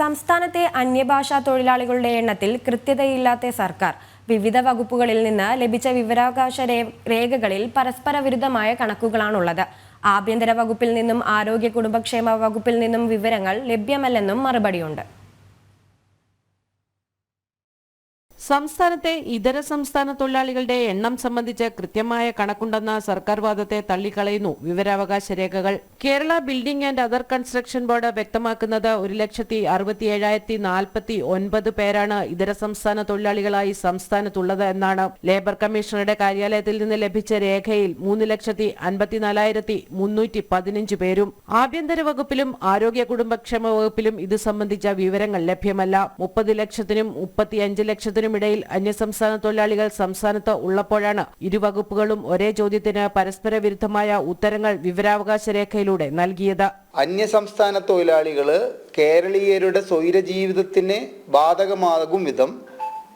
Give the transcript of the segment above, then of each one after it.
സംസ്ഥാനത്തെ അന്യഭാഷാ തൊഴിലാളികളുടെ എണ്ണത്തിൽ കൃത്യതയില്ലാത്ത സർക്കാർ വിവിധ വകുപ്പുകളിൽ നിന്ന് ലഭിച്ച വിവരാവകാശ രേഖകളിൽ പരസ്പര വിരുദ്ധമായ കണക്കുകളാണുള്ളത്. ആഭ്യന്തര വകുപ്പിൽ നിന്നും ആരോഗ്യ കുടുംബക്ഷേമ വകുപ്പിൽ നിന്നും വിവരങ്ങൾ ലഭ്യമല്ലെന്നും മറുപടിയുണ്ട്. സംസ്ഥാനത്തെ ഇതര സംസ്ഥാന തൊഴിലാളികളുടെ എണ്ണം സംബന്ധിച്ച് കൃത്യമായ കണക്കുണ്ടെന്ന സർക്കാർ വാദത്തെ തള്ളിക്കളയുന്നു വിവരാവകാശ രേഖകൾ. Kerala building and other construction board വ്യക്തമാക്കുന്നത് 1,67,049 പേരാണ് ഇതര സംസ്ഥാന തൊഴിലാളികളായി സംസ്ഥാനത്തുള്ളത് എന്നാണ്. ലേബർ കമ്മീഷണറുടെ കാര്യാലയത്തിൽ നിന്ന് ലഭിച്ച രേഖയിൽ 3,54,315 പേരും. ആഭ്യന്തര വകുപ്പിലും ആരോഗ്യ കുടുംബക്ഷേമ വകുപ്പിലും ഇത് സംബന്ധിച്ച വിവരങ്ങൾ ലഭ്യമല്ല. 30 ലക്ഷത്തിനും 35 ലക്ഷത്തിനും ഇടയിൽ അന്യസംസ്ഥാന തൊഴിലാളികൾ സംസ്ഥാനത്ത് ഉള്ളപ്പോഴാണ് ഇരു വകുപ്പുകളും ഒരേ ചോദ്യത്തിന് പരസ്പര വിരുദ്ധമായ ഉത്തരങ്ങൾ വിവരാവകാശ രേഖയിലൂടെ നൽകിയത്. അന്യസംസ്ഥാന തൊഴിലാളികള് കേരളീയരുടെ സ്വൈരജീവിതത്തിന് ബാധകമാകും വിധം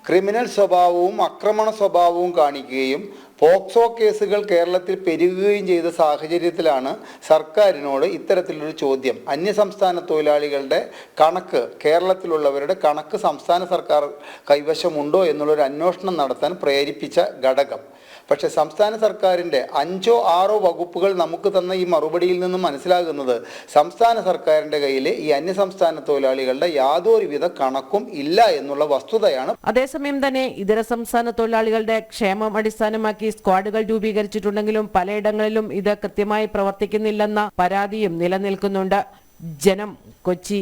ക്രിമിനൽ സ്വഭാവവും ആക്രമണ സ്വഭാവവും കാണിക്കുകയും പോക്സോ കേസുകൾ കേരളത്തിൽ പെരുകുകയും ചെയ്ത സാഹചര്യത്തിലാണ് സർക്കാരിനോട് ഇത്തരത്തിലൊരു ചോദ്യം. അന്യസംസ്ഥാന തൊഴിലാളികളുടെ കണക്ക്, കേരളത്തിലുള്ളവരുടെ കണക്ക് സംസ്ഥാന സർക്കാർ കൈവശമുണ്ടോ എന്നുള്ളൊരു അന്വേഷണം നടത്താൻ പ്രേരിപ്പിച്ച ഘടകം. പക്ഷേ സംസ്ഥാന സർക്കാരിൻ്റെ 5ഓ 6ഓ വകുപ്പുകൾ നമുക്ക് തന്ന ഈ മറുപടിയിൽ നിന്നും മനസ്സിലാകുന്നത് സംസ്ഥാന സർക്കാരിൻ്റെ കയ്യിൽ ഈ അന്യസംസ്ഥാന തൊഴിലാളികളുടെ യാതൊരുവിധ കണക്കും ഇല്ല എന്നുള്ള വസ്തുതയാണ്. അതേസമയം തന്നെ ഇതര സംസ്ഥാന തൊഴിലാളികളുടെ ക്ഷേമം അടിസ്ഥാനമാക്കി സ്ക്വാഡുകൾ രൂപീകരിച്ചിട്ടുണ്ടെങ്കിലും പലയിടങ്ങളിലും ഇത് കൃത്യമായി പ്രവർത്തിക്കുന്നില്ലെന്ന പരാതിയും നിലനിൽക്കുന്നുണ്ട്. ജനം, കൊച്ചി.